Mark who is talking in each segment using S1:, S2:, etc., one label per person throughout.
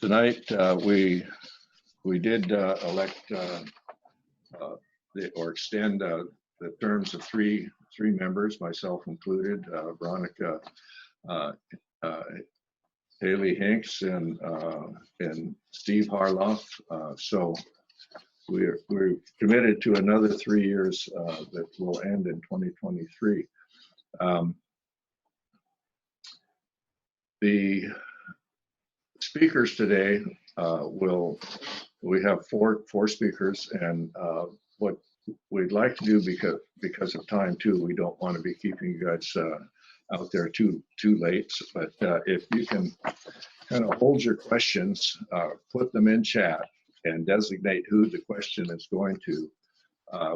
S1: Tonight, we did elect or extend the terms of three members, myself included, Veronica Haley Hinks and Steve Harloff. So we're committed to another 3 years that will end in 2023. The speakers today we have four speakers, and what we'd like to do, because of time too, we don't want to be keeping you guys out there too late, but if you can kind of hold your questions, put them in chat and designate who the question is going to,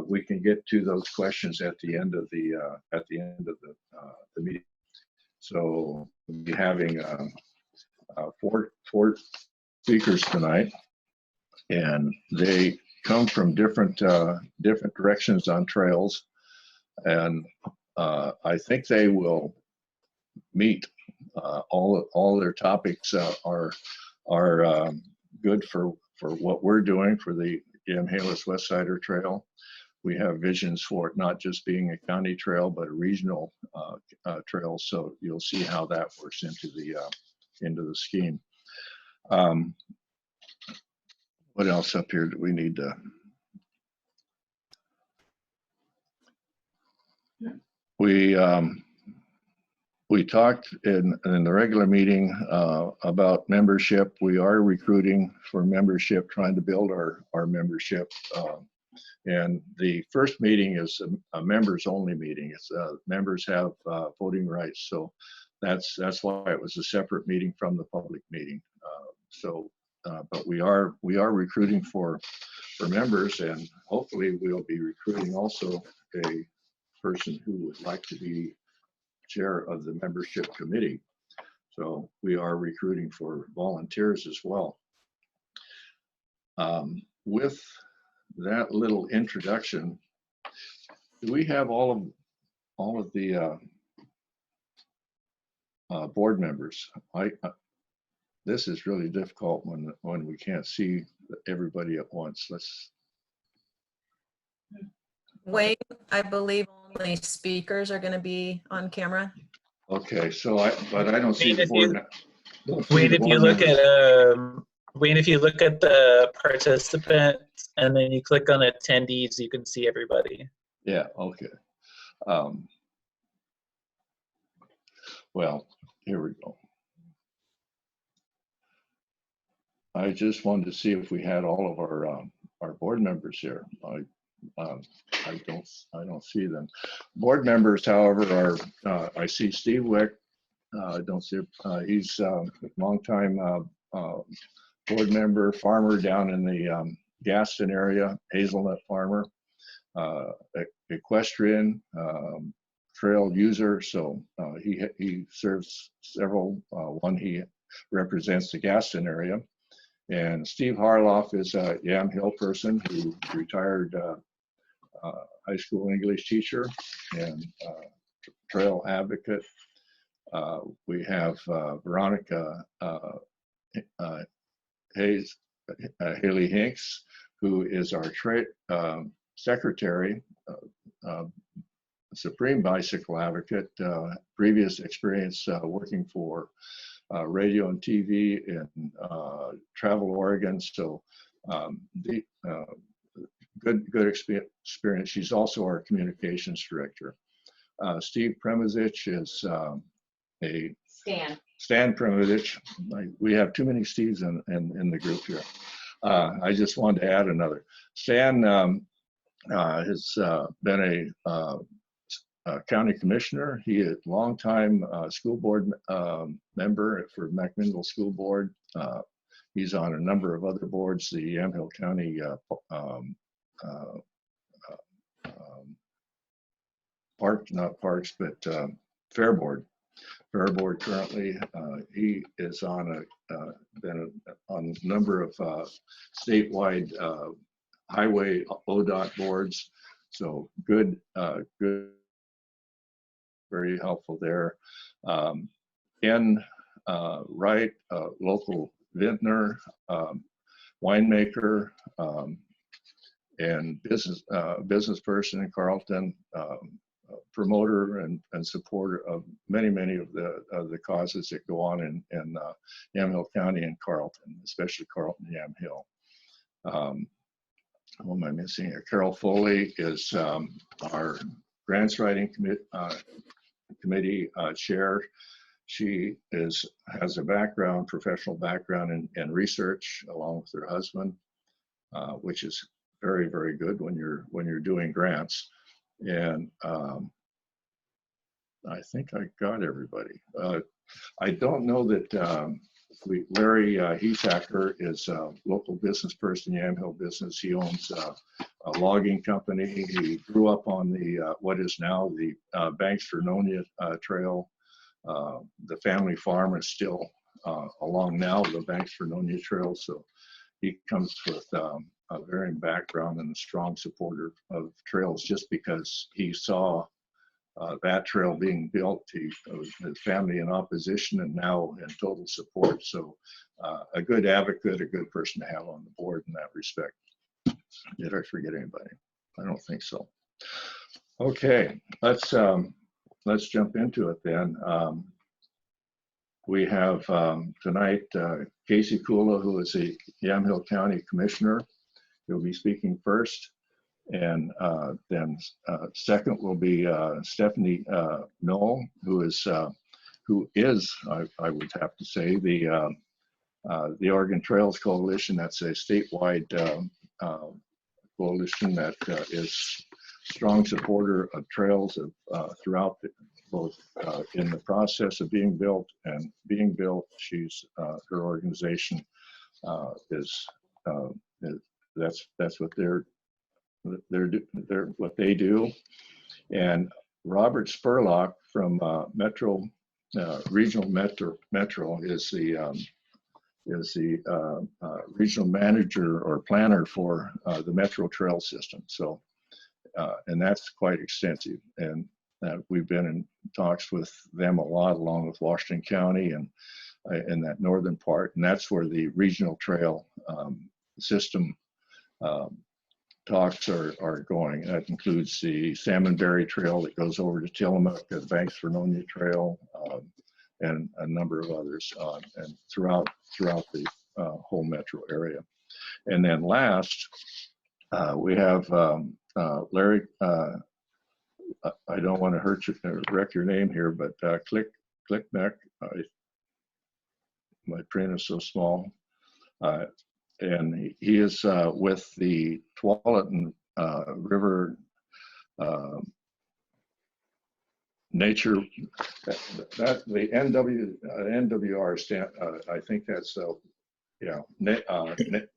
S1: we can get to those questions at the end of the meeting. So we'll be having four speakers tonight, and they come from different directions on trails, and I think they will meet. All their topics are good for what we're doing for the Yamhelas Westsider Trail. We have visions for it not just being a county trail, but a regional trail. So you'll see how that works into the scheme. What else up here do we need to? We talked in the regular meeting about membership. We are recruiting for membership, trying to build our membership. And the first meeting is a members only meeting. It's members have voting rights, so that's why it was a separate meeting from the public meeting. But we are recruiting for members, and hopefully we'll be recruiting also a person who would like to be chair of the membership committee. So we are recruiting for volunteers as well. With that little introduction, do we have all of the board members? This is really difficult when we can't see everybody at once.
S2: Wayne, I believe only speakers are going to be on camera.
S1: Okay, so but I don't see the board.
S3: Wayne, if you look at Wayne, if you look at the participants and then you click on attendees, you can see everybody.
S1: Yeah. Okay. Well, here we go. I just wanted to see if we had all of our board members here. I don't see them. Board members, however, are I see Steve Wick. I don't see he's a longtime board member, farmer down in the Gaston area, hazelnut farmer, equestrian, trail user. So he serves several. One, he represents the Gaston area. And Steve Harloff is a Yamhill person who retired high school English teacher and trail advocate. We have Veronica Haley Hinks, who is our secretary, supreme bicycle advocate, previous experience working for radio and TV in Travel, Oregon. So good experience. She's also our communications director. Steve Premazich is Stan Premazich. We have too many Steves in the group here. I just wanted to add another. Stan has been a county commissioner. He is a longtime school board member for McMinnville School Board. He's on a number of other boards, the Yamhill County Fair Board. Fair Board currently. He is on been on a number of statewide highway ODOT boards. So good, very helpful there. Ken Wright, local vintner, winemaker, and business person in Carleton, promoter and supporter of many of the causes that go on in Yamhill County and Carleton, especially Carleton Yamhill. What am I missing here? Carol Foley is our grants writing committee chair. She has a professional background in research, along with her husband, which is very good when you're doing grants. And I think I got everybody. I don't know that Larry Klimek is a local business person, Yamhill business. He owns a logging company. He grew up on the what is now the Banks-Vernonia Trail. The family farm is still along now the Banks-Vernonia Trail. So he comes with a varying background and a strong supporter of trails, just because he saw that trail being built. His family in opposition and now in total support. So a good advocate, a good person to have on the board in that respect. Did I forget anybody? I don't think so. Okay, let's jump into it then. We have tonight Casey Kulla, who is a Yamhill County Commissioner. He'll be speaking first. And then second will be Stephanie Noll, who is I would have to say, the Oregon Trails Coalition. That's a statewide coalition that is strong supporter of trails throughout both in the process of being built and being built. She's her organization that's what they're what they do. And Robert Spurlock from Regional Metro is the regional manager or planner for the Metro Trail system. So, and that's quite extensive. And we've been in talks with them a lot, along with Washington County and in that northern part. And that's where the regional trail system talks are going. That includes the Salmonberry Trail that goes over to Tillamook, the Banks-Vernonia Trail, and a number of others, and throughout the whole metro area. And then last, we have Larry. I don't want to wreck your name here, but Klimek. My print is so small. And he is with the Tualatin River Nature, that the NWR stand. I think that's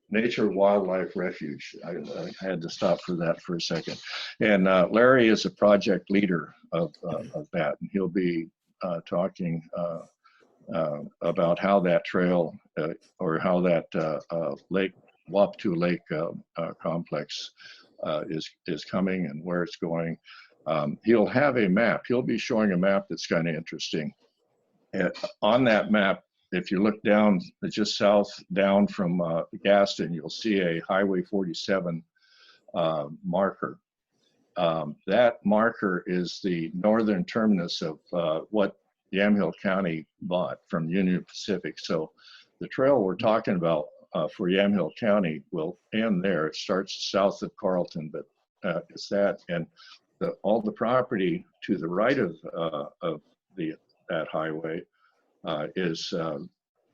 S1: Nature Wildlife Refuge. I had to stop for that for a second. And Larry is a project leader of that, and he'll be talking about how that trail or how that Wapato Lake complex is coming and where it's going. He'll have a map. He'll be showing a map that's kind of interesting. On that map, if you look down, just south down from Gaston, you'll see a Highway 47 marker. That marker is the northern terminus of what Yamhill County bought from Union Pacific. So the trail we're talking about for Yamhill County will end there. It starts south of Carleton, but it's that, and all the property to the right of that highway is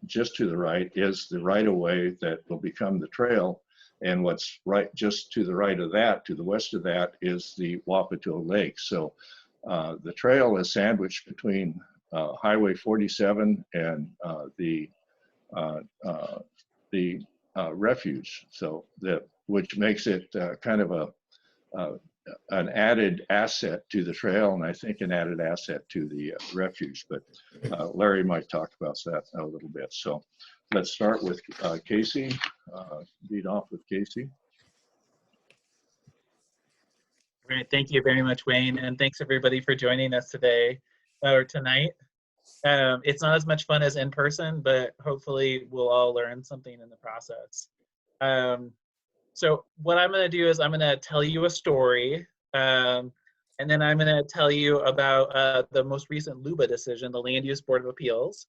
S1: just to the right is the right of way that will become the trail. And what's right just to the right of that, to the west of that, is the Wapato Lake. So the trail is sandwiched between Highway 47 and the refuge. So which makes it kind of an added asset to the trail, and I think an added asset to the refuge. But Larry might talk about that a little bit. So let's start with Casey. Lead off with Casey.
S3: Great, thank you very much, Wayne, and thanks everybody for joining us today or tonight. It's not as much fun as in person, but hopefully we'll all learn something in the process. So what I'm going to do is I'm going to tell you a story, and then I'm going to tell you about the most recent LUBA decision, the Land Use Board of Appeals,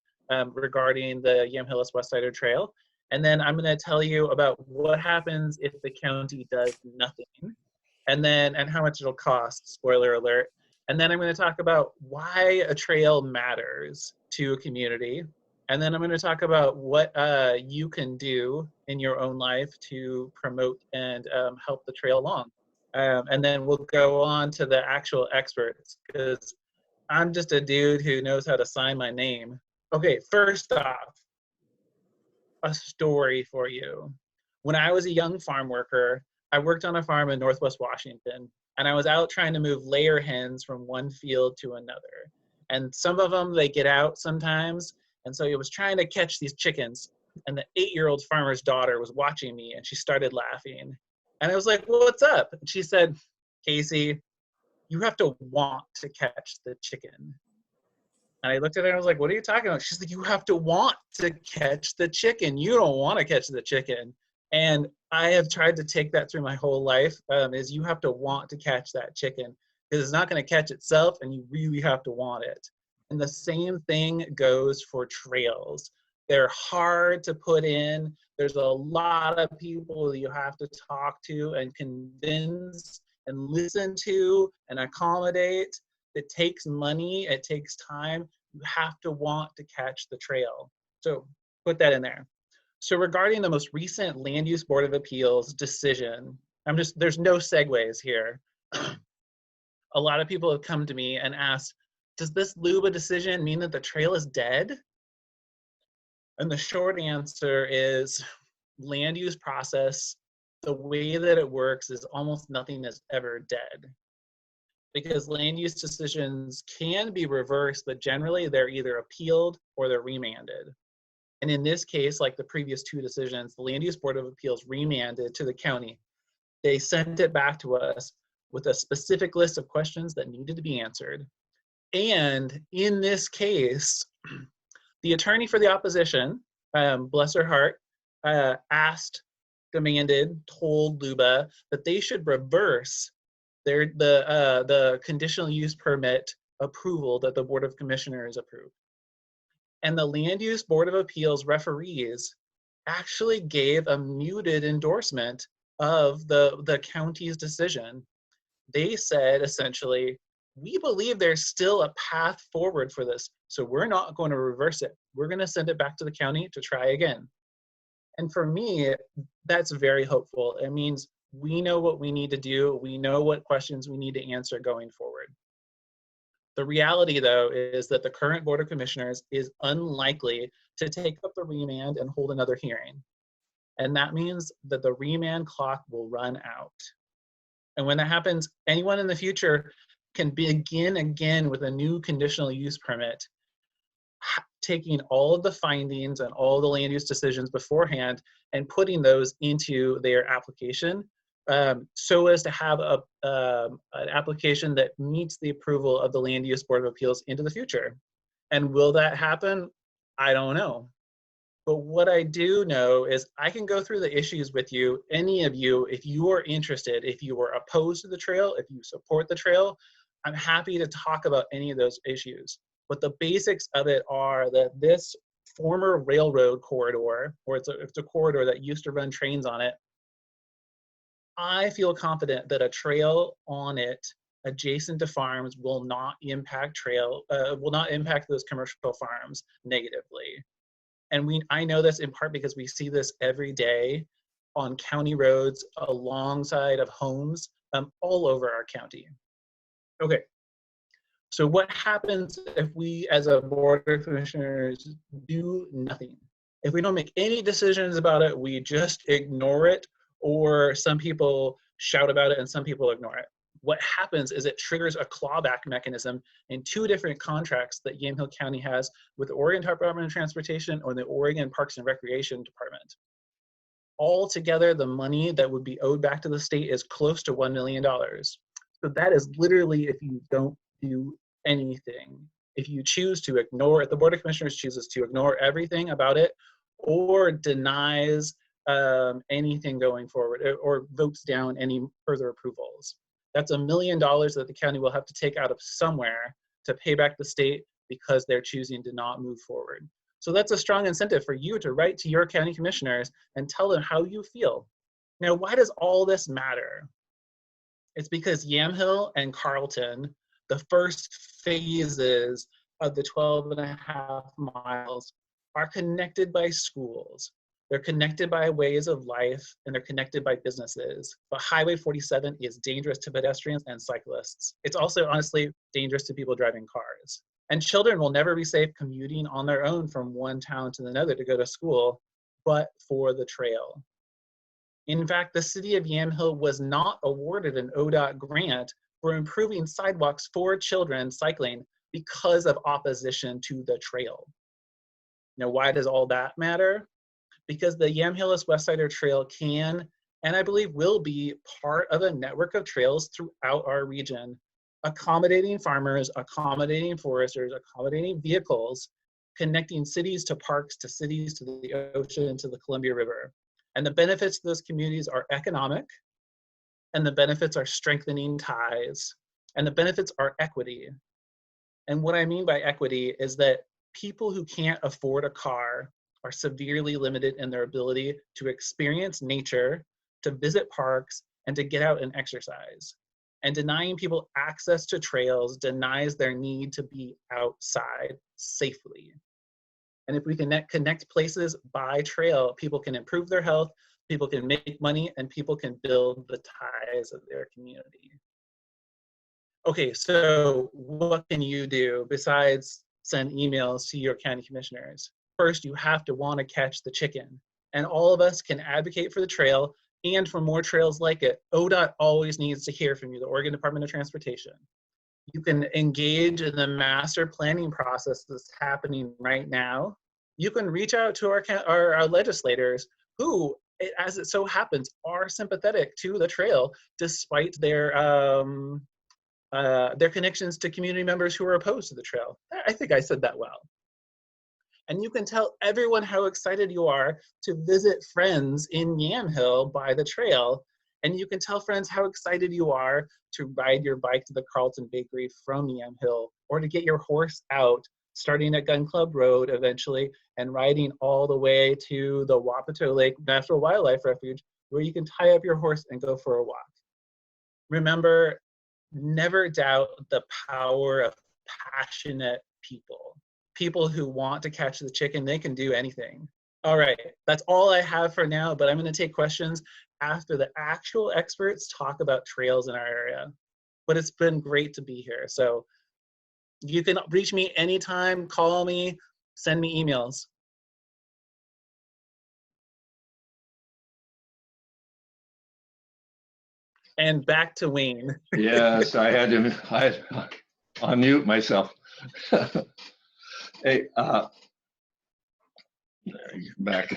S3: regarding the Yamhelas Westsider Trail. And then I'm going to tell you about what happens if the county does nothing, and how much it'll cost, spoiler alert. And then I'm going to talk about why a trail matters to a community. And then I'm going to talk about what you can do in your own life to promote and help the trail along. And then we'll go on to the actual experts, because I'm just a dude who knows how to sign my name. Okay, first off, a story for you. When I was a young farm worker, I worked on a farm in Northwest Washington, and I was out trying to move layer hens from one field to another. And some of them, they get out sometimes. And so I was trying to catch these chickens, and the 8-year-old farmer's daughter was watching me, and she started laughing. And I was like, well, what's up? And she said, Casey, you have to want to catch the chicken. And I looked at her and I was like, what are you talking about? She's like, you have to want to catch the chicken. You don't want to catch the chicken. And I have tried to take that through my whole life, is you have to want to catch that chicken, because it's not going to catch itself, and you really have to want it. And the same thing goes for trails. They're hard to put in. There's a lot of people you have to talk to and convince and listen to and accommodate. It takes money, it takes time. You have to want to catch the trail. So put that in there. So regarding the most recent Land Use Board of Appeals decision, there's no segues here. A lot of people have come to me and asked, does this LUBA decision mean that the trail is dead? And the short answer is, land use process, the way that it works is almost nothing is ever dead. Because land use decisions can be reversed, but generally they're either appealed or they're remanded. And in this case, like the previous 2 decisions, the Land Use Board of Appeals remanded to the county. They sent it back to us with a specific list of questions that needed to be answered. And in this case, the attorney for the opposition, bless her heart, demanded, told LUBA that they should reverse the conditional use permit approval that the Board of Commissioners approved. And the Land Use Board of Appeals referees actually gave a muted endorsement of the county's decision. They said, essentially, we believe there's still a path forward for this, so we're not going to reverse it. We're going to send it back to the county to try again. And for me, that's very hopeful. It means we know what we need to do. We know what questions we need to answer going forward. The reality, though, is that the current Board of Commissioners is unlikely to take up the remand and hold another hearing. And that means that the remand clock will run out. And when that happens, anyone in the future can begin again with a new conditional use permit, taking all of the findings and all the land use decisions beforehand and putting those into their application, so as to have an application that meets the approval of the Land Use Board of Appeals into the future. And will that happen? I don't know. But what I do know is I can go through the issues with you, any of you, if you are interested, if you are opposed to the trail, if you support the trail, I'm happy to talk about any of those issues. But the basics of it are that this former railroad corridor, or it's a corridor that used to run trains on it, I feel confident that a trail on it adjacent to farms will not impact those commercial farms negatively. And I know this in part because we see this every day on county roads alongside of homes all over our county. Okay, so what happens if we as a Board of Commissioners do nothing? If we don't make any decisions about it, we just ignore it, or some people shout about it and some people ignore it. What happens is it triggers a clawback mechanism in 2 different contracts that Yamhill County has with the Oregon Department of Transportation or the Oregon Parks and Recreation Department. Altogether, the money that would be owed back to the state is close to $1 million. So that is literally if you don't do anything. If you choose to ignore, if the Board of Commissioners chooses to ignore everything about it or denies anything going forward or votes down any further approvals, that's $1 million that the county will have to take out of somewhere to pay back the state because they're choosing to not move forward. So that's a strong incentive for you to write to your county commissioners and tell them how you feel. Now, why does all this matter? It's because Yamhill and Carlton, the first phases of the 12.5 miles, are connected by schools. They're connected by ways of life, and they're connected by businesses. But Highway 47 is dangerous to pedestrians and cyclists. It's also honestly dangerous to people driving cars. And children will never be safe commuting on their own from one town to another to go to school, but for the trail. In fact, the city of Yamhill was not awarded an ODOT grant for improving sidewalks for children cycling because of opposition to the trail. Now, why does all that matter? Because the Yamhelas Westsider Trail can, and I believe will be, part of a network of trails throughout our region, accommodating farmers, accommodating foresters, accommodating vehicles, connecting cities to parks, to cities, to the ocean, to the Columbia River. And the benefits to those communities are economic, and the benefits are strengthening ties, and the benefits are equity. And what I mean by equity is that people who can't afford a car are severely limited in their ability to experience nature, to visit parks, and to get out and exercise. And denying people access to trails denies their need to be outside safely. And if we can connect places by trail, people can improve their health, people can make money, and people can build the ties of their community. Okay, so what can you do besides send emails to your county commissioners? First, you have to want to catch the chicken. And all of us can advocate for the trail and for more trails like it. ODOT always needs to hear from you, the Oregon Department of Transportation. You can engage in the master planning process that's happening right now. You can reach out to our legislators who, as it so happens, are sympathetic to the trail despite their connections to community members who are opposed to the trail. I think I said that well. And you can tell everyone how excited you are to visit friends in Yamhill by the trail. And you can tell friends how excited you are to ride your bike to the Carlton Bakery from Yamhill, or to get your horse out, starting at Gun Club Road eventually, and riding all the way to the Wapato National Wildlife Refuge, where you can tie up your horse and go for a walk. Remember, never doubt the power of passionate people. People who want to catch the chicken, they can do anything. All right, that's all I have for now, but I'm going to take questions after the actual experts talk about trails in our area. But it's been great to be here. So you can reach me anytime, call me, send me emails. And back to Wayne.
S1: Yes, I had to unmute myself. Hey, back.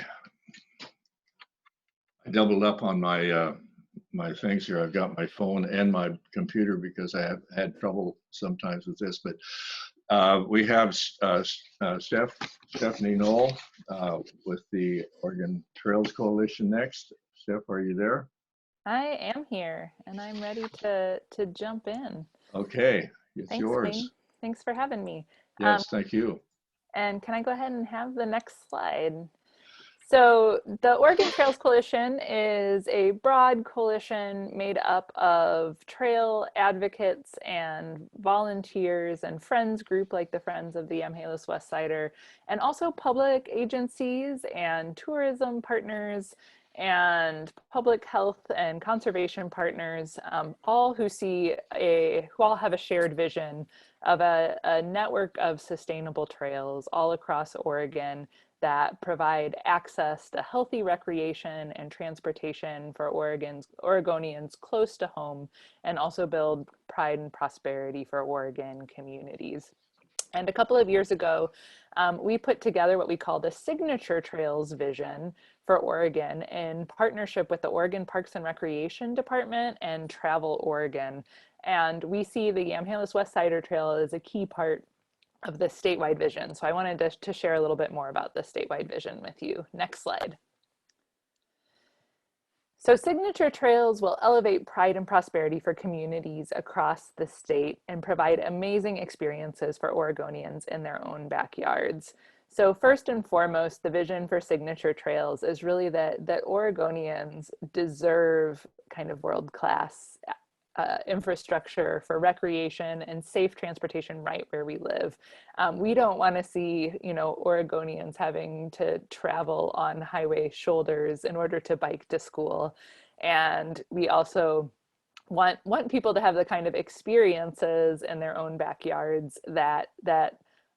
S1: I doubled up on my my things here. I've got my phone and my computer because I have had trouble sometimes with this. But we have Stephanie Noll with the Oregon Trails Coalition next. Steph, are you there?
S4: I am here, and I'm ready to jump in.
S1: Okay, it's
S4: Thanks,
S1: yours.
S4: Wayne. Thanks for having me.
S1: Yes, thank you.
S4: And can I go ahead and have the next slide? So the Oregon Trails Coalition is a broad coalition made up of trail advocates and volunteers and friends group like the Friends of the Yamhelas Westsider, and also public agencies and tourism partners and public health and conservation partners, all who all have a shared vision of a network of sustainable trails all across Oregon that provide access to healthy recreation and transportation for Oregonians close to home, and also build pride and prosperity for Oregon communities. And a couple of years ago, we put together what we call the Signature Trails vision for Oregon in partnership with the Oregon Parks and Recreation Department and Travel Oregon. And we see the Yamhelas Westsider Trail as a key part of this statewide vision. So I wanted to share a little bit more about the statewide vision with you. Next slide. So signature trails will elevate pride and prosperity for communities across the state and provide amazing experiences for Oregonians in their own backyards. So first and foremost, the vision for signature trails is really that Oregonians deserve kind of world-class infrastructure for recreation and safe transportation right where we live. We don't want to see, Oregonians having to travel on highway shoulders in order to bike to school. And we also want people to have the kind of experiences in their own backyards that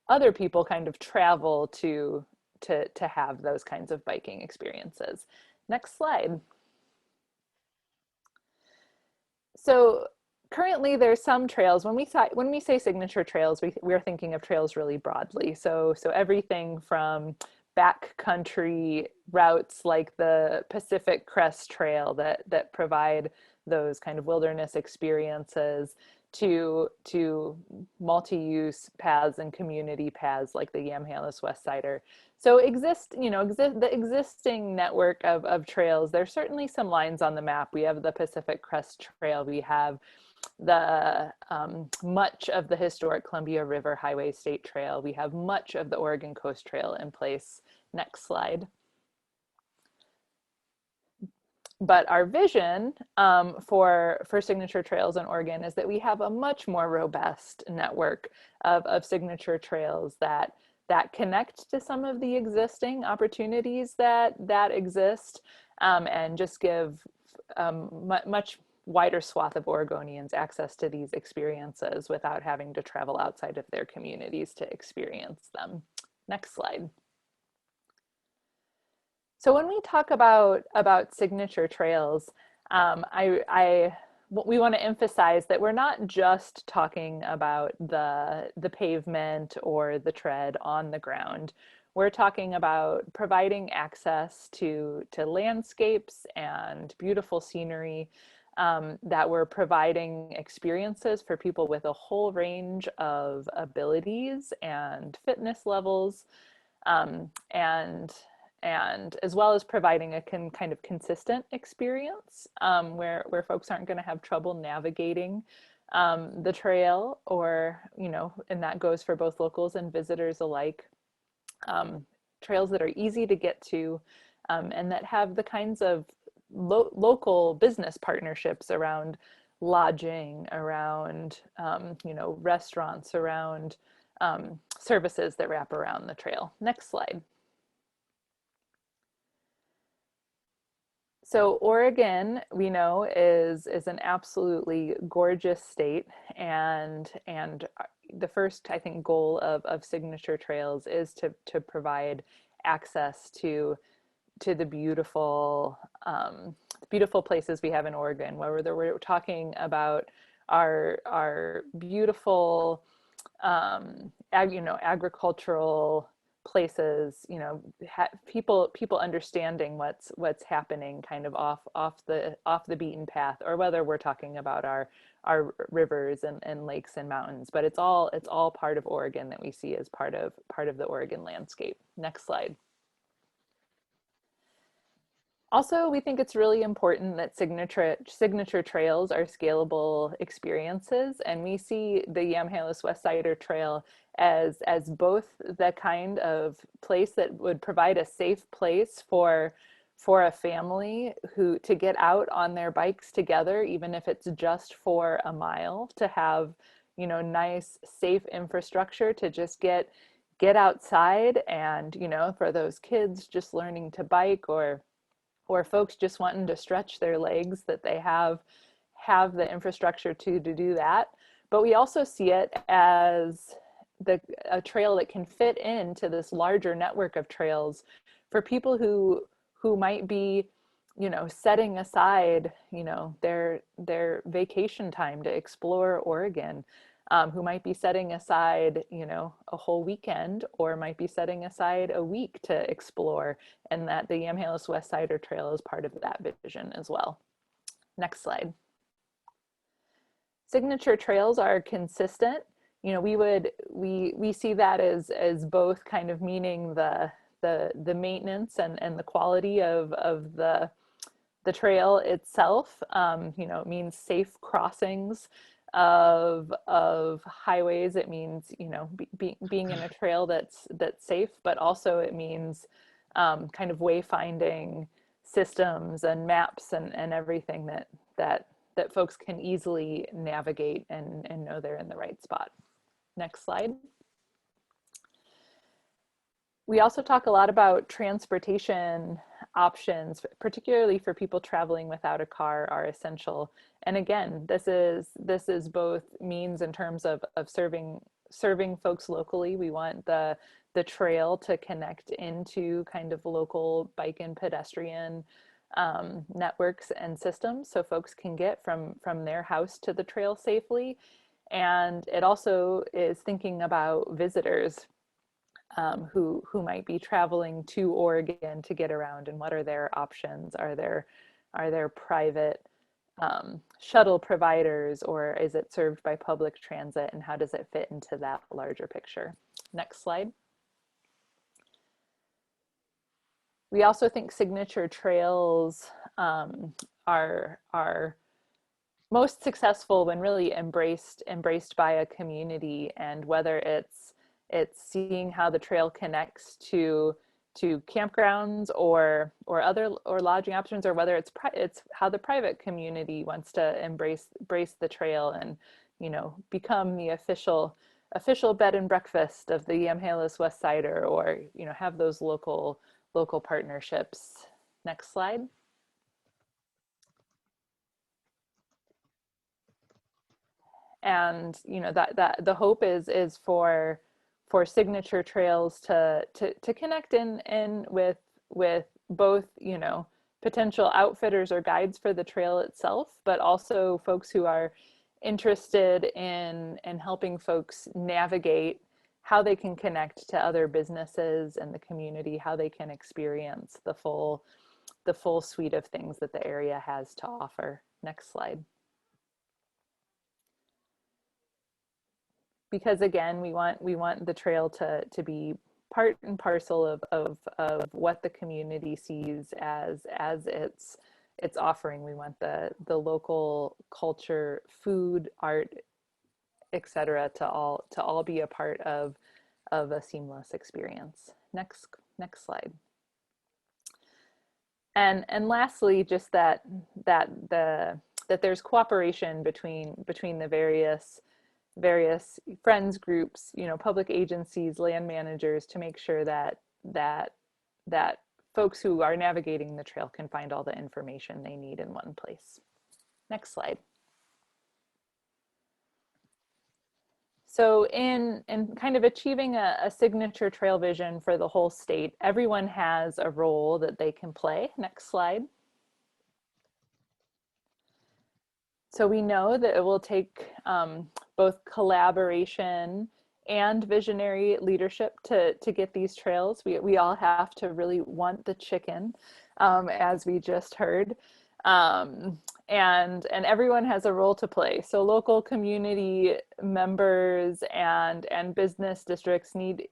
S4: other people kind of travel to have those kinds of biking experiences. Next slide. So currently there's some trails, when we say signature trails, we're thinking of trails really broadly. So everything from backcountry routes like the Pacific Crest Trail that provide those kind of wilderness experiences to multi-use paths and community paths like the Yamhelas Westsider. So the existing network of trails, there's certainly some lines on the map. We have the Pacific Crest Trail. We have the much of the historic Columbia River Highway State Trail. We have much of the Oregon Coast Trail in place. Next slide. But our vision for signature trails in Oregon is that we have a much more robust network of signature trails that connect to some of the existing opportunities that exist, and just give much wider swath of Oregonians access to these experiences without having to travel outside of their communities to experience them. Next slide. So when we talk about signature trails, we want to emphasize that we're not just talking about the pavement or the tread on the ground. We're talking about providing access to landscapes and beautiful scenery, that we're providing experiences for people with a whole range of abilities and fitness levels, and as well as providing a kind of consistent experience, where folks aren't going to have trouble navigating the trail, or, and that goes for both locals and visitors alike. Trails that are easy to get to, and that have the kinds of local business partnerships around lodging, around restaurants, around services that wrap around the trail. Next slide. So Oregon, we know, is an absolutely gorgeous state, and the first, I think, goal of signature trails is to provide access to the beautiful places we have in Oregon. Whether we're talking about our beautiful agricultural places, people understanding what's happening kind of off the beaten path, or whether we're talking about our rivers and lakes and mountains. But it's all part of Oregon that we see as part of the Oregon landscape. Next slide. Also, we think it's really important that signature trails are scalable experiences, and we see the Yamhelas Westsider Trail as both the kind of place that would provide a safe place for a family to get out on their bikes together, even if it's just for a mile, to have nice safe infrastructure to just get outside, and for those kids just learning to bike, or folks just wanting to stretch their legs, that they have the infrastructure to do that. But we also see it as a trail that can fit into this larger network of trails for people who might be, setting aside, their vacation time to explore Oregon, who might be setting aside, a whole weekend, or might be setting aside a week to explore, and that the Yamhelas Westsider Trail is part of that vision as well. Next slide. Signature trails are consistent you know, we see that as both kind of meaning the maintenance and the quality of the trail itself. You know, it means safe crossings of highways. It means, you know, being in a trail that's safe, but also it means kind of wayfinding systems and maps and everything that folks can easily navigate and know they're in the right spot. Next slide. We also talk a lot about transportation options, particularly for people traveling without a car, are essential. And again, this is both means in terms of serving folks locally. We want the trail to connect into kind of local bike and pedestrian networks and systems, so folks can get from their house to the trail safely. And it also is thinking about visitors who might be traveling to Oregon to get around, and what are their options? Are there private shuttle providers, or is it served by public transit, and how does it fit into that larger picture? Next slide. We also think signature trails are most successful when really embraced by a community, and whether it's seeing how the trail connects to campgrounds or lodging options, or whether it's how the private community wants to embrace the trail and, you know, become the official bed and breakfast of the Yamhelas Westsider, or, you know, have those local partnerships. Next slide. And, you know, that the hope is for signature trails to connect in with both, you know, potential outfitters or guides for the trail itself, but also folks who are interested in helping folks navigate how they can connect to other businesses and the community, how they can experience the full suite of things that the area has to offer. Next slide. Because again, we want the trail to be part and parcel of what the community sees as its offering. We want the local culture, food, art, etc., to all be a part of a seamless experience. Next slide. And lastly, just that there's cooperation between the various friends groups, you know, public agencies, land managers, to make sure that folks who are navigating the trail can find all the information they need in one place. Next slide. So in kind of achieving a signature trail vision for the whole state, everyone has a role that they can play. Next slide. So we know that it will take both collaboration and visionary leadership to get these trails. We all have to really want the chicken, as we just heard. And everyone has a role to play. So local community members and business districts need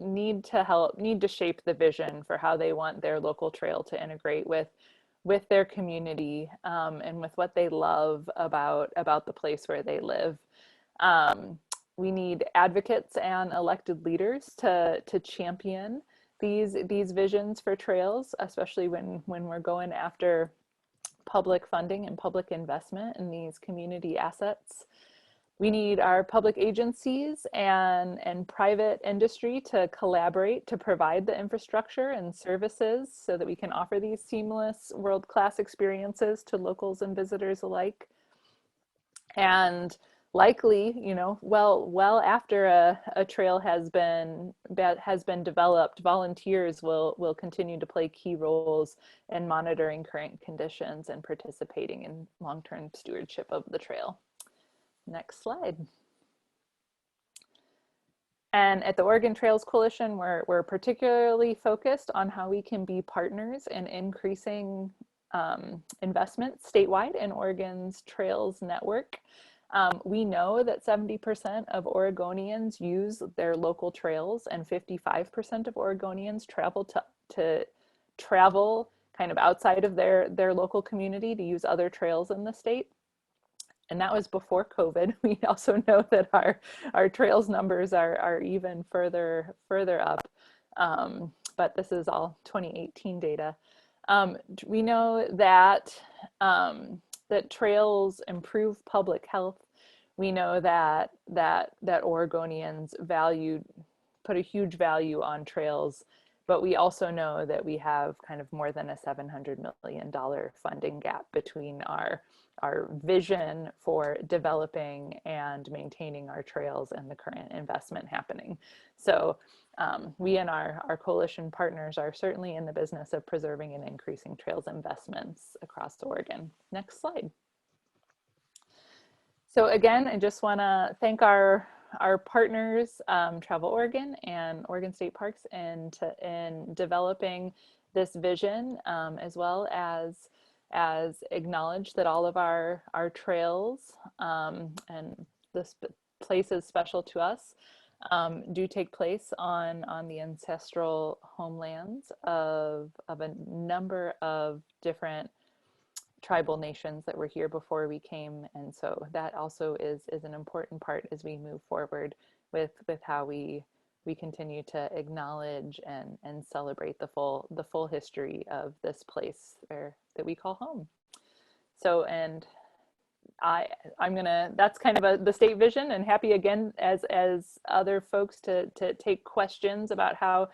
S4: to shape the vision for how they want their local trail to integrate with their community, and with what they love about the place where they live. We need advocates and elected leaders to champion these visions for trails, especially when we're going after public funding and public investment in these community assets. We need our public agencies and private industry to collaborate to provide the infrastructure and services so that we can offer these seamless world-class experiences to locals and visitors alike. And likely, you know, well after a trail has been developed, volunteers will continue to play key roles in monitoring current conditions and participating in long-term stewardship of the trail. Next slide. And at the Oregon Trails Coalition, we're particularly focused on how we can be partners in increasing investment statewide in Oregon's trails network. We know that 70% of Oregonians use their local trails, and 55% of Oregonians travel kind of outside of their local community to use other trails in the state. And that was before COVID. We also know that our trails numbers are even further up. But this is all 2018 data. We know that that trails improve public health. We know that Oregonians put a huge value on trails, but we also know that we have kind of more than a $700 million funding gap between our vision for developing and maintaining our trails and the current investment happening. So we and our coalition partners are certainly in the business of preserving and increasing trails investments across Oregon. Next slide. So again, I just want to thank our partners, Travel Oregon and Oregon State Parks, in developing this vision, as well as acknowledge that all of our trails and this place is special to us, do take place on the ancestral homelands of a number of different tribal nations that were here before we came. And so that also is an important part as we move forward with how we continue to acknowledge and celebrate the full history of this place that we call home. So, and that's kind of the state vision, and happy again as other folks to take questions about how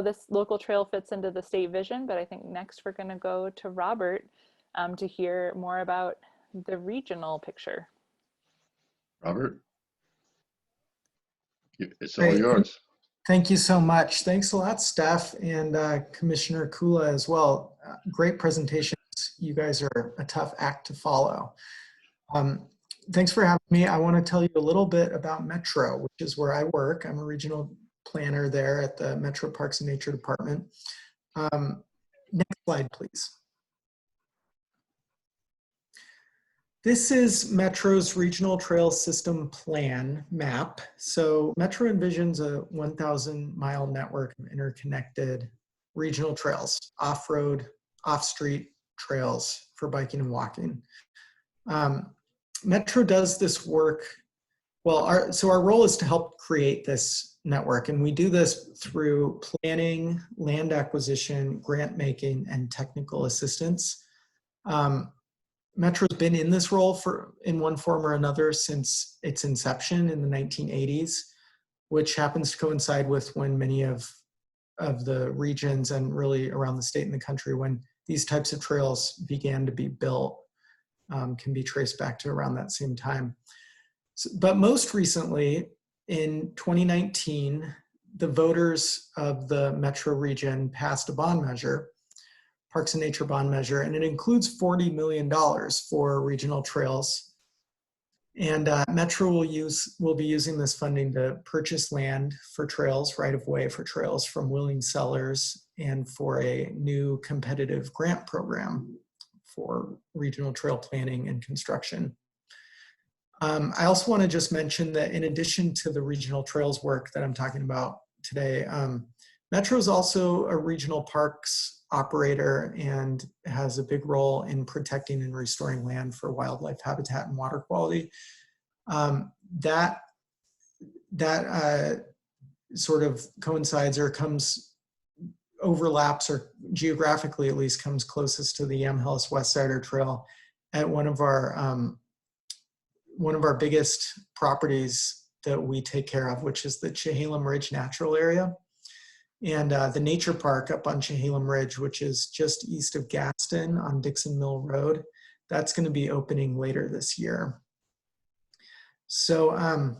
S4: this local trail fits into the state vision. But I think next we're going to go to Robert to hear more about the regional picture.
S1: Robert, it's all yours.
S5: Thank you so much. Thanks a lot, Steph, and Commissioner Kulla as well. Great presentations. You guys are a tough act to follow. Thanks for having me. I want to tell you a little bit about Metro, which is where I work. I'm a regional planner there at the Metro Parks and Nature Department. Next slide, please. This is Metro's Regional Trail System Plan map. So Metro envisions a 1,000-mile network of interconnected regional trails, off-road, off-street trails for biking and walking. Metro does this work, well, our role is to help create this network, and we do this through planning, land acquisition, grant making, and technical assistance. Metro's been in this role in one form or another since its inception in the 1980s, which happens to coincide with when many of the regions and really around the state and the country, when these types of trails began to be built, can be traced back to around that same time. But most recently, in 2019, the voters of the Metro region passed a bond measure, Parks and Nature bond measure, and it includes $40 million for regional trails. And Metro will be using this funding to purchase land for trails, right of way for trails from willing sellers, and for a new competitive grant program for regional trail planning and construction. I also want to just mention that in addition to the regional trails work that I'm talking about today, Metro is also a regional parks operator and has a big role in protecting and restoring land for wildlife habitat and water quality. That sort of coincides or overlaps, or geographically at least comes closest to the Yamhelas Westsider Trail at one of our biggest properties that we take care of, which is the Chehalem Ridge Natural Area. And the nature park up on Chehalem Ridge, which is just east of Gaston on Dixon Mill Road, that's going to be opening later this year. So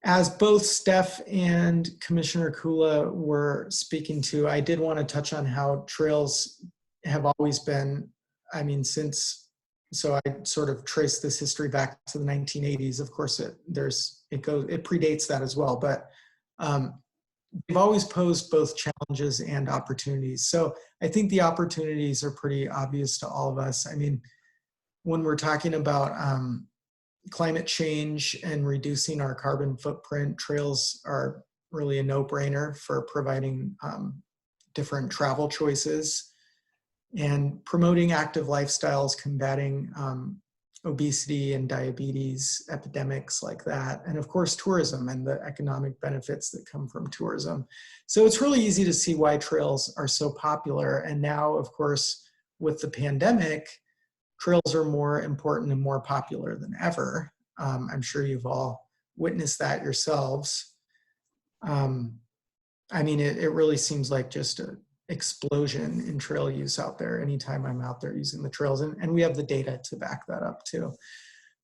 S5: as both Steph and Commissioner Kulla were speaking to, I did want to touch on how trails have always been, so I sort of traced this history back to the 1980s. Of course, it predates that as well, but they've always posed both challenges and opportunities. So I think the opportunities are pretty obvious to all of us. I mean, when we're talking about climate change and reducing our carbon footprint, trails are really a no-brainer for providing different travel choices and promoting active lifestyles, combating obesity and diabetes epidemics like that. And of course, tourism and the economic benefits that come from tourism. So it's really easy to see why trails are so popular. And now, of course, with the pandemic, trails are more important and more popular than ever. I'm sure you've all witnessed that yourselves. I mean, it really seems like just an explosion in trail use out there anytime I'm out there using the trails. And we have the data to back that up too.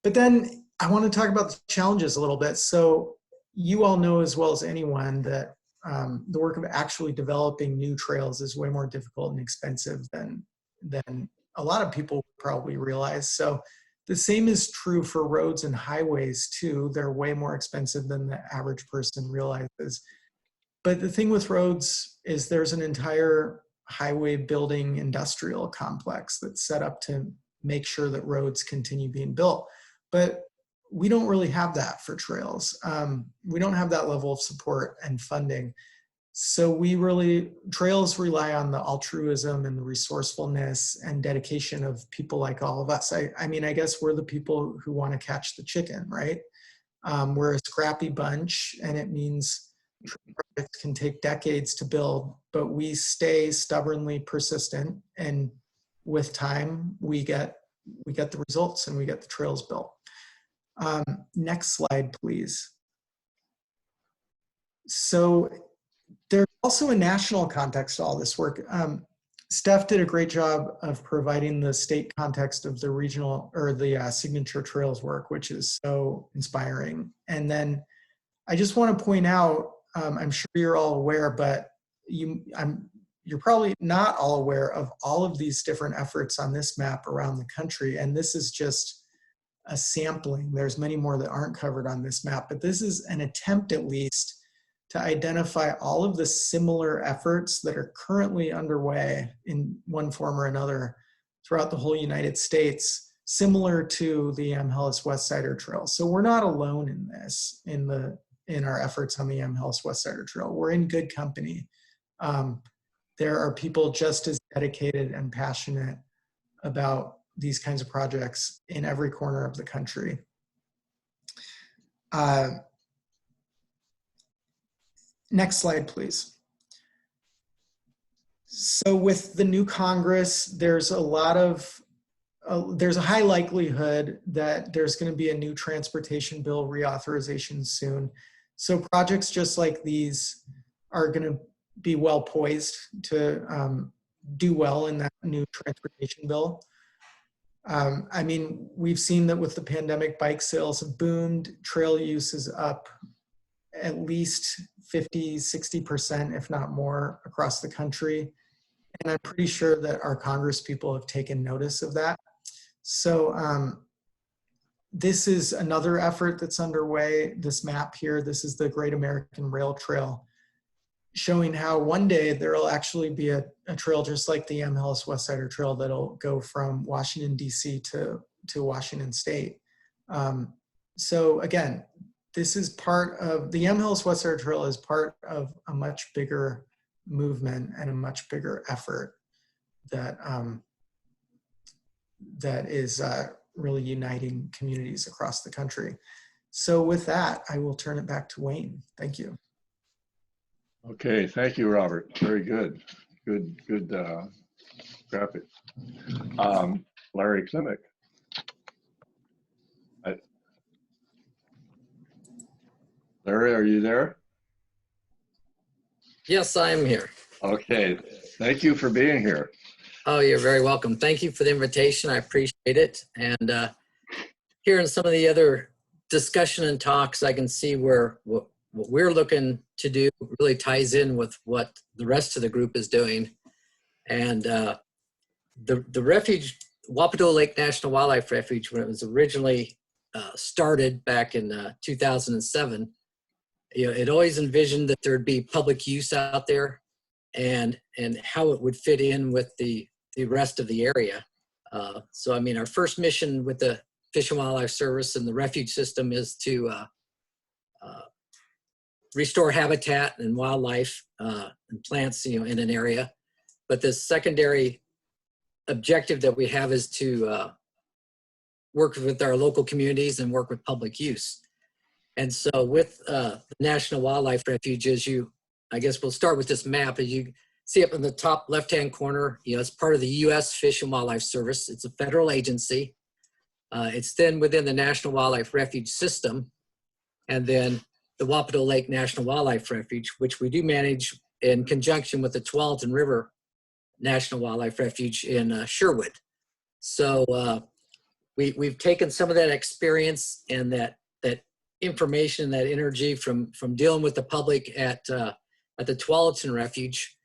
S5: But then I want to talk about the challenges a little bit. So you all know as well as anyone that the work of actually developing new trails is way more difficult and expensive than a lot of people probably realize. So the same is true for roads and highways too. They're way more expensive than the average person realizes. But the thing with roads is there's an entire highway building industrial complex that's set up to make sure that roads continue being built. But we don't really have that for trails. We don't have that level of support and funding. So trails rely on the altruism and the resourcefulness and dedication of people like all of us. I mean, I guess we're the people who want to catch the chicken, right? We're a scrappy bunch, and it means projects can take decades to build, but we stay stubbornly persistent, and with time we get the results and we get the trails built. Next slide, please. So there's also a national context to all this work. Steph did a great job of providing the state context of the regional or the signature trails work, which is so inspiring. And then I just want to point out, I'm sure you're all aware, but you're probably not all aware of all of these different efforts on this map around the country. And this is just a sampling. There's many more that aren't covered on this map, but this is an attempt at least to identify all of the similar efforts that are currently underway in one form or another throughout the whole United States, similar to the Yamhelas Westsider Trail. So we're not alone in this, in our efforts on the Yamhelas Westsider Trail. We're in good company. There are people just as dedicated and passionate about these kinds of projects in every corner of the country. Next slide, please. So with the new Congress, there's a high likelihood that there's going to be a new transportation bill reauthorization soon. So projects just like these are going to be well poised to do well in that new transportation bill. I mean, we've seen that with the pandemic, bike sales have boomed, trail use is up at least 50, 60%, if not more, across the country. And I'm pretty sure that our Congress people have taken notice of that. So this is another effort that's underway. This map here, this is the Great American Rail Trail, showing how one day there will actually be a trail just like the Yamhelas Westsider Trail that'll go from Washington, D.C. to Washington State. So again, this is part of, the Yamhelas Westsider Trail is part of a much bigger movement and a much bigger effort that, that is really uniting communities across the country. So with that, I will turn it back to Wayne. Thank you.
S1: Okay, thank you, Robert. Very good. Good graphic. Larry Klimek. Larry, are you there?
S6: Yes, I am here.
S1: Okay, thank you for being here.
S6: Oh, you're very welcome. Thank you for the invitation. I appreciate it. And hearing some of the other discussion and talks, I can see where what we're looking to do really ties in with what the rest of the group is doing. And the refuge, Wapato Lake National Wildlife Refuge, when it was originally started back in 2007, you know, it always envisioned that there'd be public use out there and how it would fit in with the rest of the area. So, I mean, our first mission with the Fish and Wildlife Service and the refuge system is to restore habitat and wildlife and plants, in an area. But the secondary objective that we have is to work with our local communities and work with public use. And so with the National Wildlife Refuge, I guess we'll start with this map. As you see up in the top left-hand corner, it's part of the U.S. Fish and Wildlife Service. It's a federal agency. It's then within the National Wildlife Refuge system, and then the Wapato Lake National Wildlife Refuge, which we do manage in conjunction with the Tualatin River National Wildlife Refuge in Sherwood. So we've taken some of that experience and that information, that energy from dealing with the public at the Tualatin Refuge,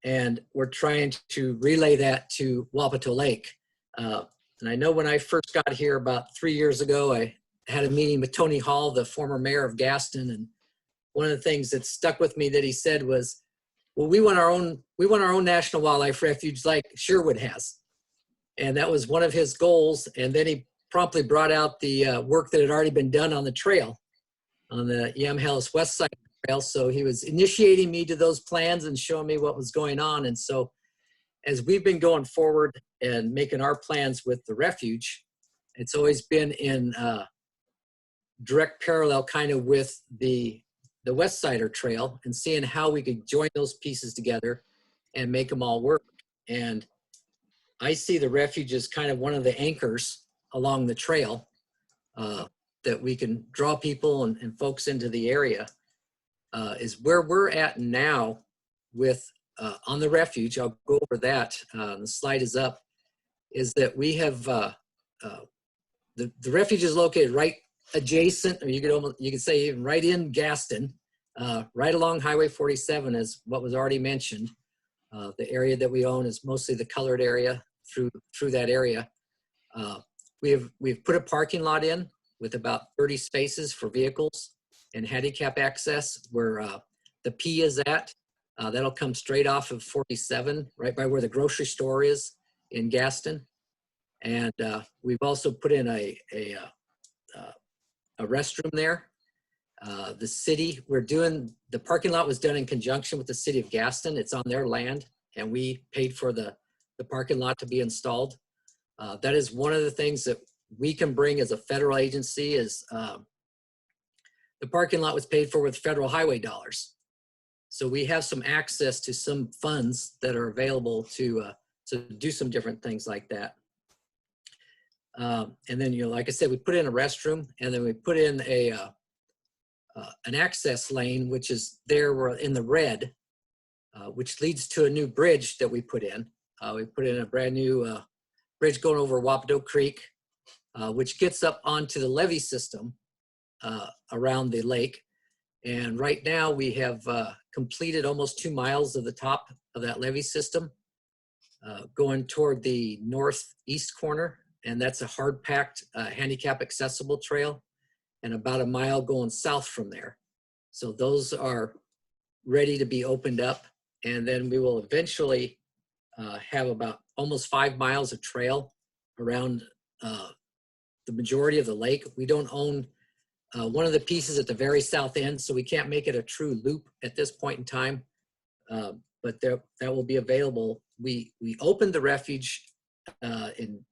S6: and we're trying to relay that to Wapato Lake. And I know when I first got here about 3 years ago, I had a meeting with Tony Hall, the former mayor of Gaston, and one of the things that stuck with me that he said was, well, we want our own National Wildlife Refuge like Sherwood has. And that was one of his goals. And then he promptly brought out the work that had already been done on the trail, on the Yamhelas Westsider Trail. So he was initiating me to those plans and showing me what was going on. And so as we've been going forward and making our plans with the refuge, it's always been in direct parallel kind of with the Westsider Trail, and seeing how we could join those pieces together and make them all work. And I see the refuge as kind of one of the anchors along the trail that we can draw people and folks into the area. Is where we're at now with on the refuge. I'll go over that. The slide is up. Is that we have the refuge is located right adjacent, or you could say even right in Gaston, right along Highway 47, is what was already mentioned. The area that we own is mostly the colored area through that area. We've put a parking lot in with about 30 spaces for vehicles and handicap access where the P is at. That'll come straight off of 47, right by where the grocery store is in Gaston. And we've also put in a restroom there. The city, the parking lot was done in conjunction with the city of Gaston. It's on their land, and we paid for the parking lot to be installed. That is one of the things that we can bring as a federal agency is the parking lot was paid for with federal highway dollars. So we have some access to some funds that are available to do some different things like that. And then, like I said, we put in a restroom, and then we put in an access lane, which is there in the red, which leads to a new bridge that we put in. We put in a brand new bridge going over Wapato Creek, which gets up onto the levee system around the lake. And right now we have completed almost 2 miles of the top of that levee system, going toward the northeast corner. And that's a hard-packed, handicap accessible trail, and about 1 mile going south from there. So those are ready to be opened up. And then we will eventually have about almost 5 miles of trail around the majority of the lake. We don't own one of the pieces at the very south end, so we can't make it a true loop at this point in time, but that will be available. We opened the refuge in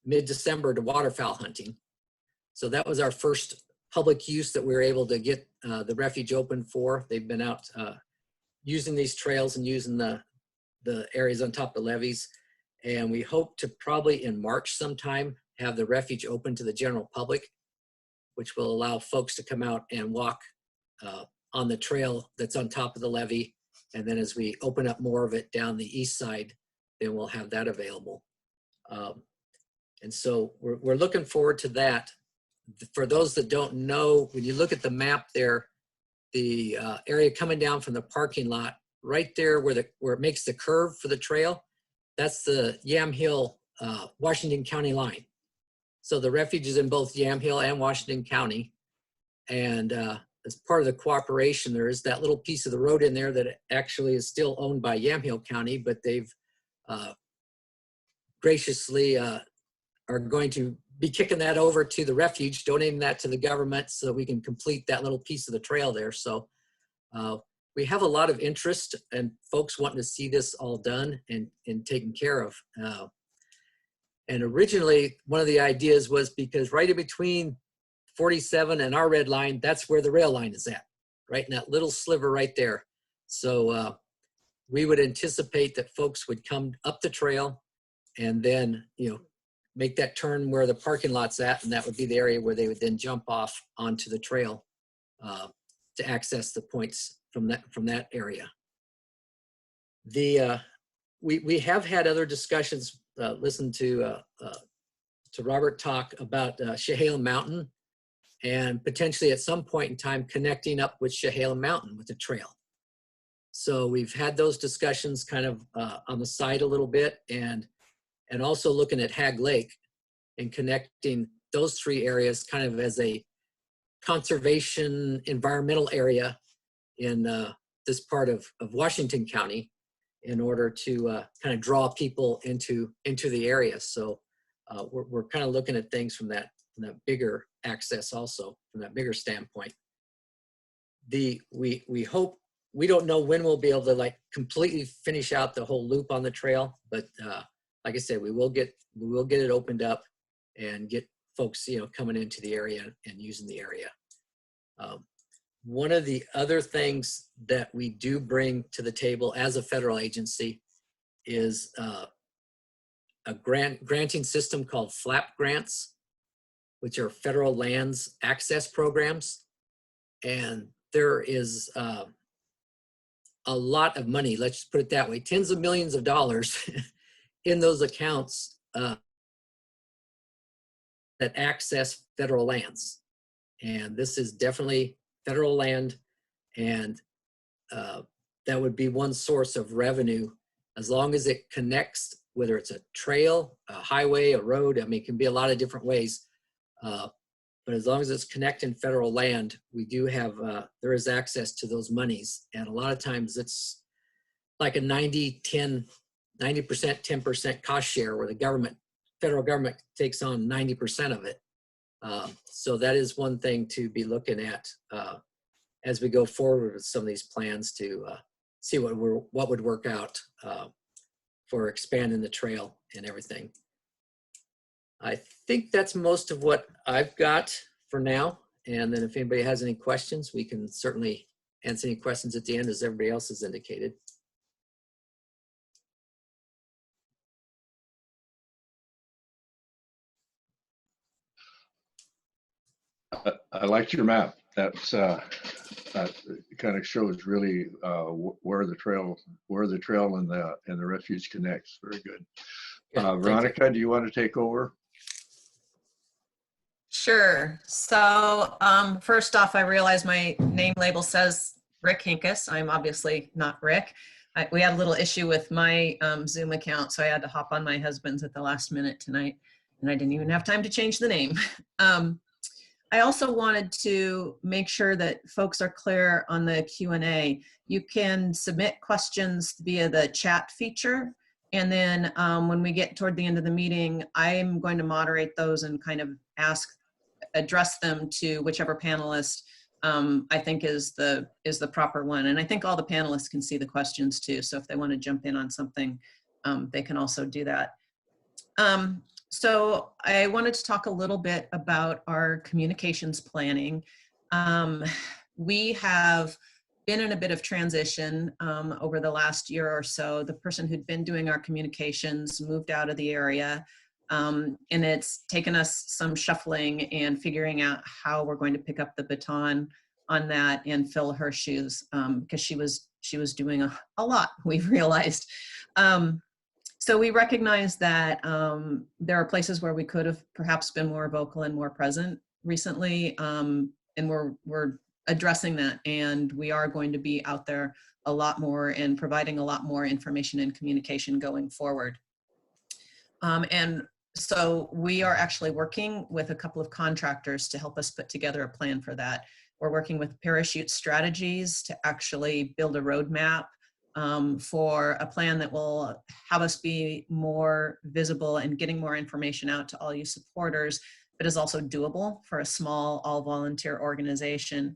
S6: mid-December to waterfowl hunting. So that was our first public use that we were able to get the refuge open for. They've been out using these trails and using the areas on top of the levees. And we hope to probably in March sometime have the refuge open to the general public, which will allow folks to come out and walk on the trail that's on top of the levee. And then as we open up more of it down the east side, then we'll have that available. And so we're looking forward to that. For those that don't know, when you look at the map there, the area coming down from the parking lot, right there where it makes the curve for the trail, that's the Yamhill, Washington County line. So the refuge is in both Yamhill and Washington County. And as part of the cooperation, there is that little piece of the road in there that actually is still owned by Yamhill County, but they've graciously are going to be kicking that over to the refuge, donating that to the government so that we can complete that little piece of the trail there. So we have a lot of interest and folks wanting to see this all done and taken care of. And originally, one of the ideas was because right in between 47 and our red line, that's where the rail line is at, right in that little sliver right there. So we would anticipate that folks would come up the trail and then, make that turn where the parking lot's at, and that would be the area where they would then jump off onto the trail to access the points from that area. We have had other discussions. Listen to Robert talk about Yamhill Mountain and potentially at some point in time connecting up with Yamhill Mountain with a trail. So we've had those discussions kind of on the side a little bit, and also looking at Hag Lake and connecting those three areas kind of as a conservation environmental area in this part of Washington County in order to kind of draw people into the area. So we're kind of looking at things from that bigger access also, from that bigger standpoint. We hope, we don't know when we'll be able to like completely finish out the whole loop on the trail, but like I said, we will get it opened up and get folks, coming into the area and using the area. One of the other things that we do bring to the table as a federal agency is a granting system called FLAP grants, which are federal lands access programs. And there is a lot of money, let's just put it that way, tens of millions of dollars in those accounts that access federal lands. And this is definitely federal land, and that would be one source of revenue as long as it connects, whether it's a trail, a highway, a road. I mean, it can be a lot of different ways, but as long as it's connecting federal land, we do have, there is access to those monies. And a lot of times it's like a 90%, 10% cost share where the federal government takes on 90% of it. So that is one thing to be looking at as we go forward with some of these plans to see what would work out for expanding the trail and everything. I think that's most of what I've got for now. And then if anybody has any questions, we can certainly answer any questions at the end, as everybody else has indicated.
S1: I liked your map. That kind of shows really where the trail and the refuge connects. Very good.
S6: Yeah,
S1: Veronica, do you want to take over?
S2: Sure. So first off, I realize my name label says Rick Hinkus. I'm obviously not Rick. We had a little issue with my Zoom account, so I had to hop on my husband's at the last minute tonight, and I didn't even have time to change the name. I also wanted to make sure that folks are clear on the Q&A. You can submit questions via the chat feature, and then when we get toward the end of the meeting, I'm going to moderate those and kind of address them to whichever panelist I think is the proper one. And I think all the panelists can see the questions too, so if they want to jump in on something, they can also do that. So I wanted to talk a little bit about our communications planning. We have been in a bit of transition over the last year or so. The person who'd been doing our communications moved out of the area, and it's taken us some shuffling and figuring out how we're going to pick up the baton on that and fill her shoes, because she was doing a lot, we've realized. So we recognize that there are places where we could have perhaps been more vocal and more present recently, and we're addressing that, and we are going to be out there a lot more and providing a lot more information and communication going forward. And so we are actually working with a couple of contractors to help us put together a plan for that. We're working with Parachute Strategies to actually build a roadmap for a plan that will have us be more visible and getting more information out to all you supporters, but is also doable for a small all-volunteer organization.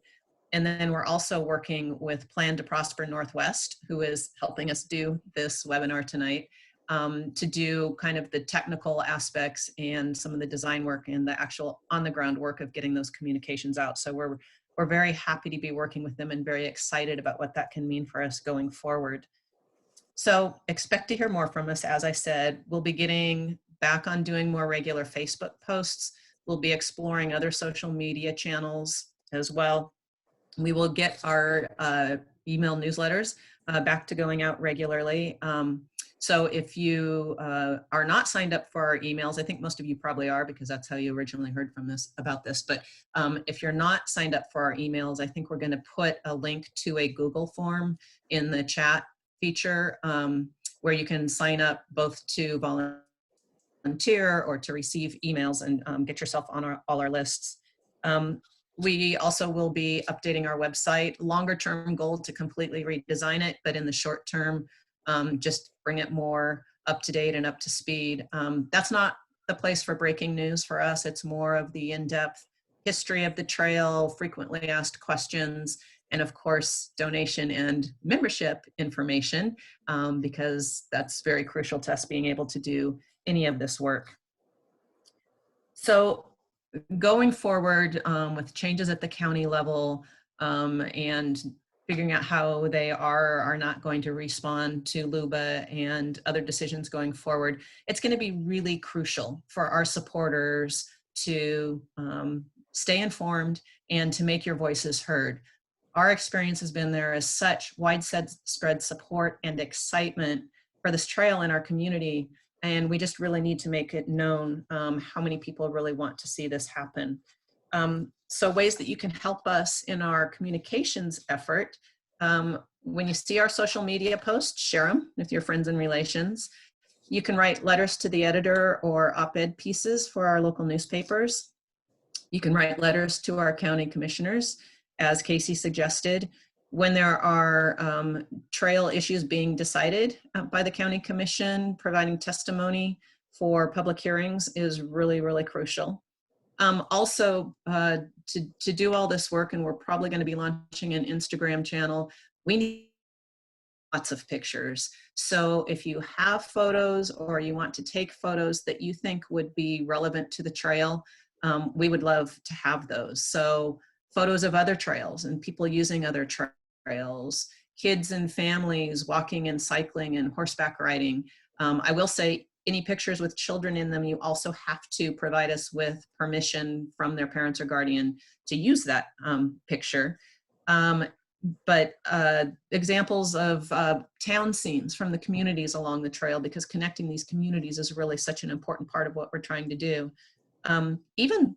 S2: And then we're also working with Plan to Prosper Northwest, who is helping us do this webinar tonight, to do kind of the technical aspects and some of the design work and the actual on-the-ground work of getting those communications out. So we're very happy to be working with them and very excited about what that can mean for us going forward. So expect to hear more from us. As I said, we'll be getting back on doing more regular Facebook posts. We'll be exploring other social media channels as well. We will get our email newsletters back to going out regularly. So if you are not signed up for our emails, I think most of you probably are because that's how you originally heard from this about this. But if you're not signed up for our emails, I think we're going to put a link to a Google form in the chat feature where you can sign up both to volunteer or to receive emails and get yourself on all our lists. We also will be updating our website. Longer term goal to completely redesign it, but in the short term, just bring it more up to date and up to speed. That's not the place for breaking news for us. It's more of the in-depth history of the trail, frequently asked questions, and of course, donation and membership information, because that's very crucial to us being able to do any of this work. So going forward with changes at the county level and figuring out how they are or are not going to respond to LUBA and other decisions going forward, it's going to be really crucial for our supporters to stay informed and to make your voices heard. Our experience has been there is such widespread support and excitement for this trail in our community, and we just really need to make it known how many people really want to see this happen. So ways that you can help us in our communications effort, when you see our social media posts, share them with your friends and relations. You can write letters to the editor or op-ed pieces for our local newspapers. You can write letters to our county commissioners, as Casey suggested. When there are trail issues being decided by the county commission, providing testimony for public hearings is really, really crucial. Also, to do all this work, and we're probably going to be launching an Instagram channel, we need lots of pictures. So if you have photos or you want to take photos that you think would be relevant to the trail, we would love to have those. So photos of other trails and people using other trails, kids and families walking and cycling and horseback riding. I will say any pictures with children in them, you also have to provide us with permission from their parents or guardian to use that picture. But examples of town scenes from the communities along the trail, because connecting these communities is really such an important part of what we're trying to do. Even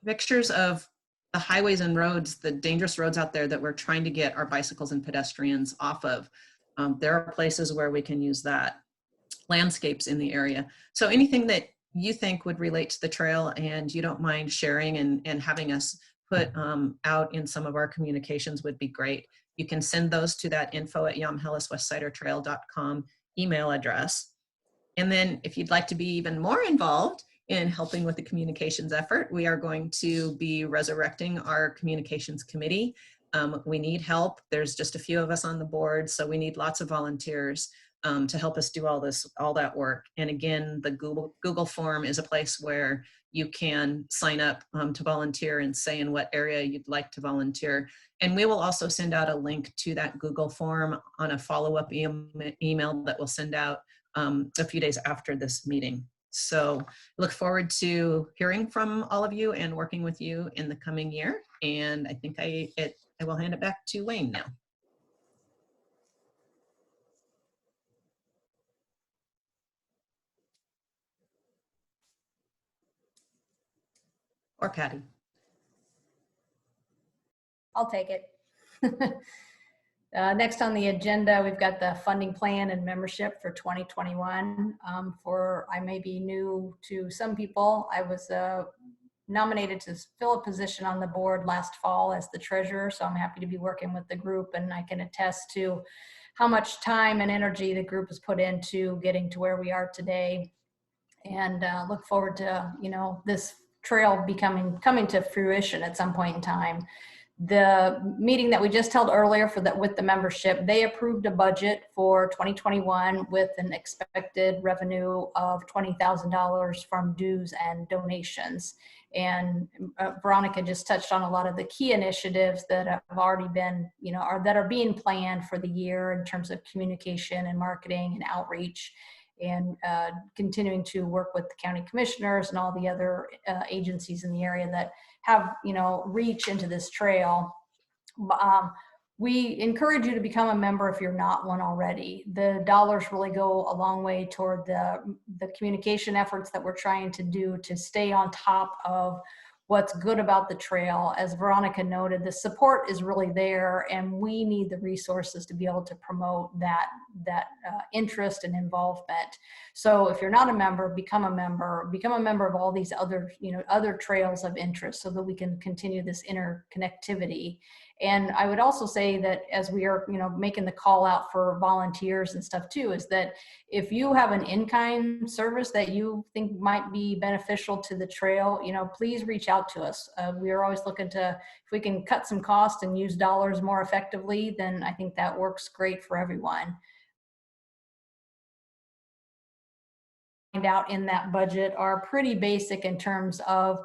S2: pictures of the highways and roads, the dangerous roads out there that we're trying to get our bicycles and pedestrians off of. There are places where we can use that. Landscapes in the area. So anything that you think would relate to the trail and you don't mind sharing and having us put out in some of our communications would be great. You can send those to that info@yamhelaswestsidertrail.com email address. And then if you'd like to be even more involved in helping with the communications effort, we are going to be resurrecting our communications committee. We need help. There's just a few of us on the board, so we need lots of volunteers to help us do all that work. And again, the Google form is a place where you can sign up to volunteer and say in what area you'd like to volunteer. And we will also send out a link to that Google form on a follow-up email that we'll send out a few days after this meeting. So look forward to hearing from all of you and working with you in the coming year. And I think I will hand it back to Wayne now. Or Patty.
S7: I'll take it. Next on the agenda, we've got the funding plan and membership for 2021. I may be new to some people. I was nominated to fill a position on the board last fall as the treasurer, so I'm happy to be working with the group, and I can attest to how much time and energy the group has put into getting to where we are today, and look forward to, you know, this trail coming to fruition at some point in time. The meeting that we just held earlier with the membership, they approved a budget for 2021 with an expected revenue of $20,000 from dues and donations. And Veronica just touched on a lot of the key initiatives that have already been, you know, that are being planned for the year in terms of communication and marketing and outreach, and continuing to work with the county commissioners and all the other agencies in the area that have, you know, reach into this trail. We encourage you to become a member if you're not one already. The dollars really go a long way toward the communication efforts that we're trying to do to stay on top of what's good about the trail. As Veronica noted, the support is really there, and we need the resources to be able to promote that interest and involvement. So if you're not a member, become a member of all these other, you know, other trails of interest, so that we can continue this interconnectivity. And I would also say that as we are, you know, making the call out for volunteers and stuff too, is that if you have an in-kind service that you think might be beneficial to the trail, you know, please reach out to us. We are always looking to, if we can cut some costs and use dollars more effectively, then I think that works great for everyone. Out in that budget are pretty basic in terms of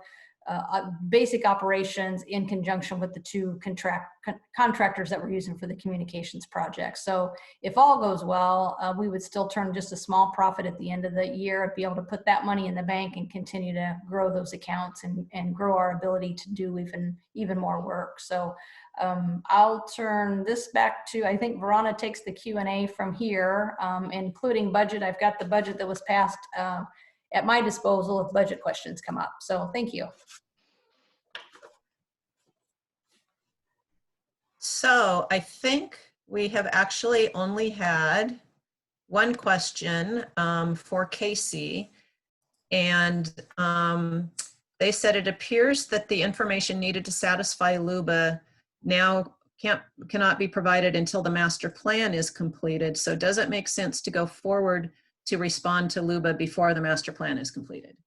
S7: basic operations in conjunction with the two contractors that we're using for the communications project. So if all goes well, we would still turn just a small profit at the end of the year and be able to put that money in the bank and continue to grow those accounts and grow our ability to do even more work. So I'll turn this back to, I think Verona takes the Q&A from here, including budget. I've got the budget that was passed at my disposal if budget questions come up. So thank you.
S2: So I think we have actually only had one question for Casey, and they said it appears that the information needed to satisfy LUBA now cannot be provided until the master plan is completed. So does it make sense to go forward to respond to LUBA before the master plan is completed?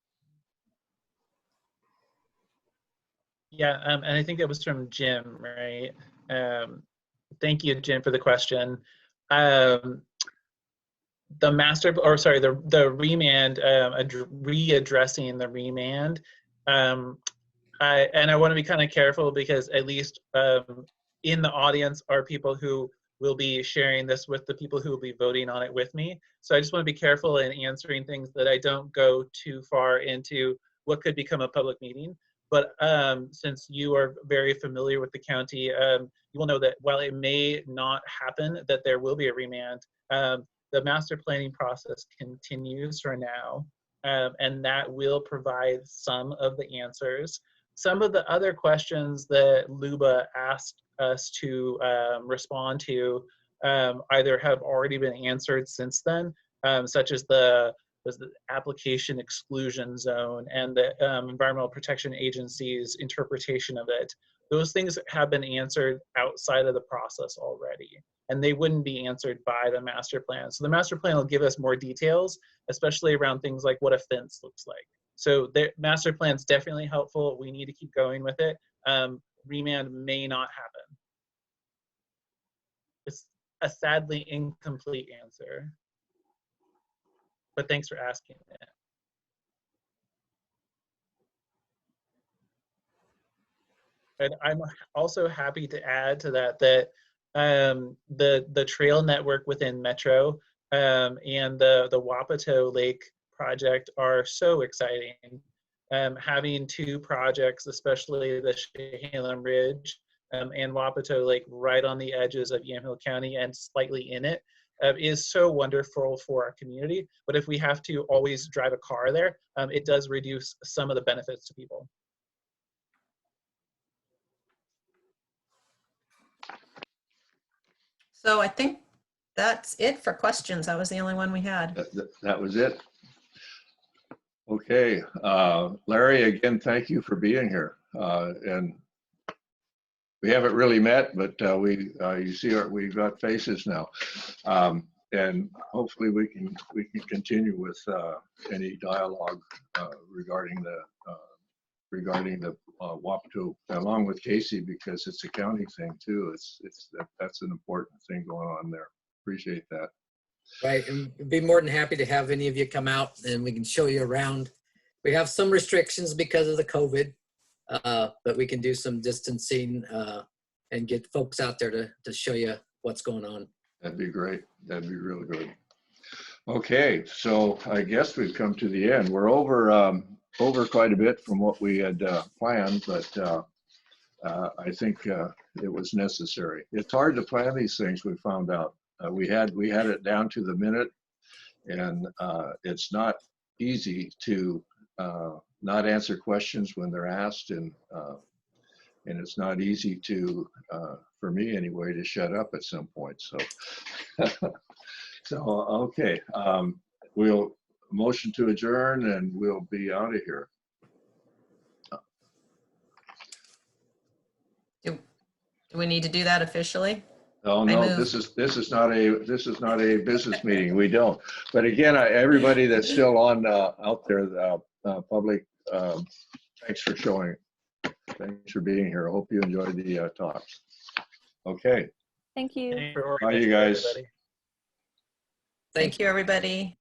S3: Yeah, and I think that was from Jim, right? Thank you, Jim, for the question. The remand, readdressing the remand. I want to be kind of careful, because at least in the audience are people who will be sharing this with the people who will be voting on it with me. So I just want to be careful in answering things that I don't go too far into what could become a public meeting. But since you are very familiar with the county, you will know that while it may not happen, that there will be a remand. The master planning process continues for now, and that will provide some of the answers. Some of the other questions that LUBA asked us to respond to either have already been answered since then, such as the application exclusion zone and the Environmental Protection Agency's interpretation of it. Those things have been answered outside of the process already, and they wouldn't be answered by the master plan. So the master plan will give us more details, especially around things like what a fence looks like. So the master plan is definitely helpful. We need to keep going with it. Remand may not happen. It's a sadly incomplete answer, but thanks for asking it. And I'm also happy to add to that the trail network within Metro and the Wapato Lake project are so exciting. Having two projects, especially the Chehalem Ridge and Wapato Lake, right on the edges of Yamhill County and slightly in it, is so wonderful for our community. But if we have to always drive a car there, it does reduce some of the benefits to people.
S2: So I think that's it for questions. That was the only one we had.
S1: That was it. Okay, Larry, again, thank you for being here. And we haven't really met, but you see we've got faces now. And hopefully we can continue with any dialogue regarding the Wapato, along with Casey, because it's a county thing too. That's an important thing going on there. Appreciate that.
S6: Right, and be more than happy to have any of you come out and we can show you around. We have some restrictions because of the COVID, but we can do some distancing and get folks out there to show you what's going on.
S1: That'd be great. That'd be really good. Okay, so I guess we've come to the end. We're over quite a bit from what we had planned, but I think it was necessary. It's hard to plan these things, we found out. We had it down to the minute, and it's not easy to not answer questions when they're asked, and it's not easy to, for me anyway, to shut up at some point. So, okay, we'll motion to adjourn, and we'll be out of here.
S2: Do we need to do that officially?
S1: Oh
S2: I
S1: no,
S2: move.
S1: this is not a business meeting. We don't. But again, everybody that's still on out there, public, thanks for showing. Thanks for being here. I hope you enjoyed the talks. Okay.
S4: Thank you.
S3: Thanks for
S1: Bye, you
S3: organizing,
S1: guys.
S3: everybody.
S2: Thank you, everybody.